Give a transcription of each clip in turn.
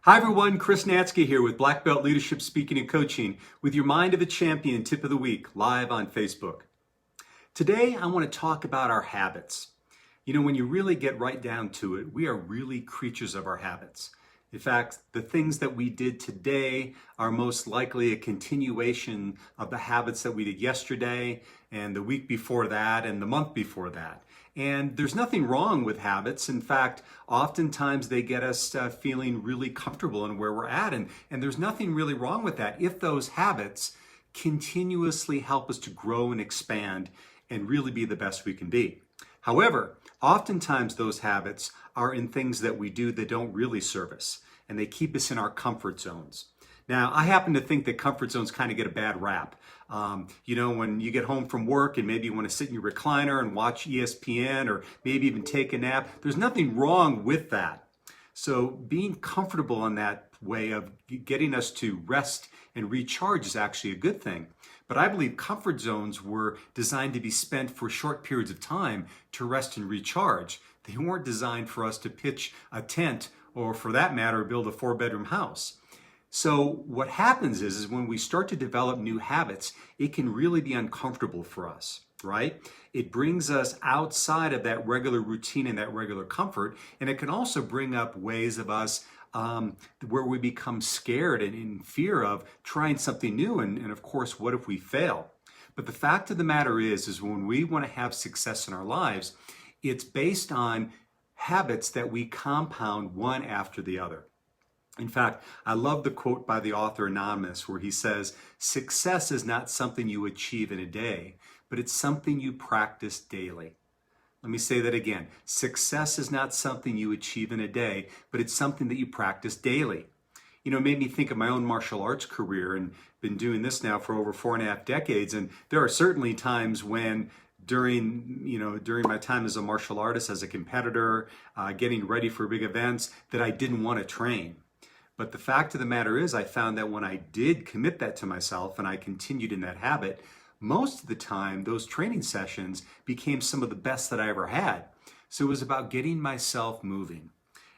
Hi everyone, Chris Natzke here with Black Belt Leadership Speaking and Coaching with your Mind of a Champion Tip of the Week live on Facebook. Today I want to talk about our habits. You know, when you really get right down to it, we are really creatures of our habits. In fact, the things that we did today are most likely a continuation of the habits that we did yesterday and the week before that and the month before that. And there's nothing wrong with habits. In fact, oftentimes they get us feeling really comfortable in where we're at. And there's nothing really wrong with that if those habits continuously help us to grow and expand and really be the best we can be. However, oftentimes those habits are in things that we do that don't really serve us, and they keep us in our comfort zones. Now, I happen to think that comfort zones kind of get a bad rap. When you get home from work and maybe you want to sit in your recliner and watch ESPN or maybe even take a nap, there's nothing wrong with that. So being comfortable in that way of getting us to rest and recharge is actually a good thing. But I believe comfort zones were designed to be spent for short periods of time to rest and recharge. They weren't designed for us to pitch a tent or, for that matter, build a 4-bedroom house. So what happens is when we start to develop new habits, it can really be uncomfortable for us, right? It brings us outside of that regular routine and that regular comfort, and it can also bring up ways of us where we become scared and in fear of trying something new, and of course, what if we fail? But the fact of the matter is when we want to have success in our lives, it's based on habits that we compound one after the other. In fact, I love the quote by the author Anonymous where he says, "Success is not something you achieve in a day, but it's something you practice daily." Let me say that again. Success is not something you achieve in a day, but it's something that you practice daily. You know, it made me think of my own martial arts career, and been doing this now for over 4.5 decades. And there are certainly times when during my time as a martial artist, as a competitor, getting ready for big events, that I didn't want to train. But the fact of the matter is I found that when I did commit that to myself and I continued in that habit, most of the time those training sessions became some of the best that I ever had. So it was about getting myself moving.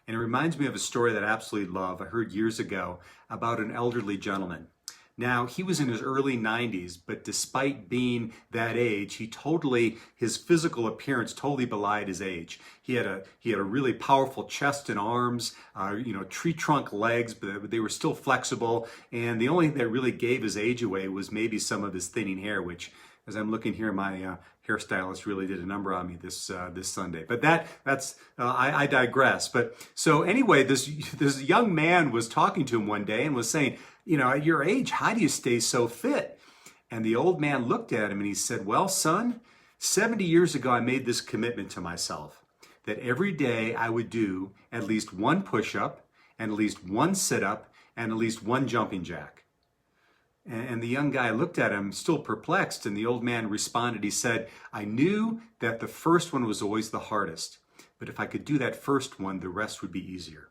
And it reminds me of a story that I absolutely love. I heard years ago about an elderly gentleman. Now, he was in his early 90s, but despite being that age, his physical appearance totally belied his age. He had a really powerful chest and arms, tree trunk legs, but they were still flexible. And the only thing that really gave his age away was maybe some of his thinning hair, which, as I'm looking here, my hairstylist really did a number on me this Sunday. But I digress. But so anyway, this young man was talking to him one day and was saying, you know, at your age, how do you stay so fit? And the old man looked at him and he said, "Well, son, 70 years ago, I made this commitment to myself that every day I would do at least one push-up and at least one sit-up and at least one jumping jack." And the young guy looked at him, still perplexed, and the old man responded. He said, "I knew that the first one was always the hardest, but if I could do that first one, the rest would be easier."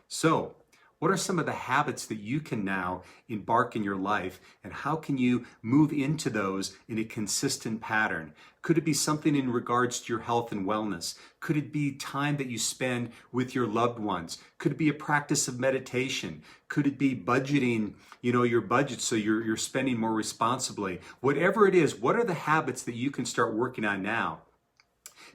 So, what are some of the habits that you can now embark in your life, and how can you move into those in a consistent pattern? Could it be something in regards to your health and wellness? Could it be time that you spend with your loved ones? Could it be a practice of meditation? Could it be budgeting, your budget so you're spending more responsibly? Whatever it is, what are the habits that you can start working on now?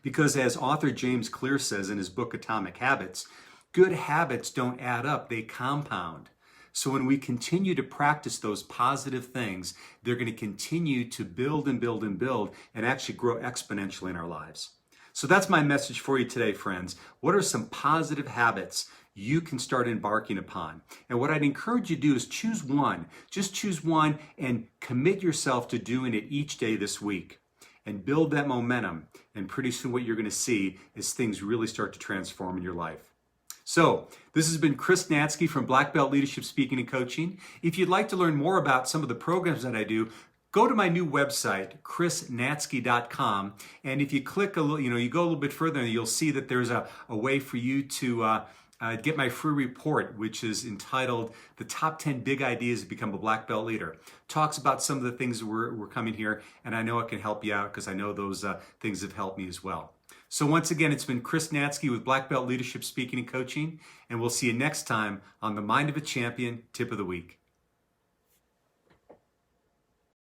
Because as author James Clear says in his book Atomic Habits, good habits don't add up, they compound. So when we continue to practice those positive things, they're going to continue to build and build and build and actually grow exponentially in our lives. So that's my message for you today, friends. What are some positive habits you can start embarking upon? And what I'd encourage you to do is choose one. Just choose one and commit yourself to doing it each day this week. And build that momentum. And pretty soon what you're going to see is things really start to transform in your life. So, this has been Chris Natzke from Black Belt Leadership Speaking and Coaching. If you'd like to learn more about some of the programs that I do, go to my new website, chrisnatzke.com. And if you click you go a little bit further, and you'll see that there's a way for you to get my free report, which is entitled The Top 10 Big Ideas to Become a Black Belt Leader. Talks about some of the things that we're coming here, and I know it can help you out because I know those things have helped me as well. So once again, it's been Chris Natzke with Black Belt Leadership Speaking and Coaching, and we'll see you next time on the Mind of a Champion Tip of the Week.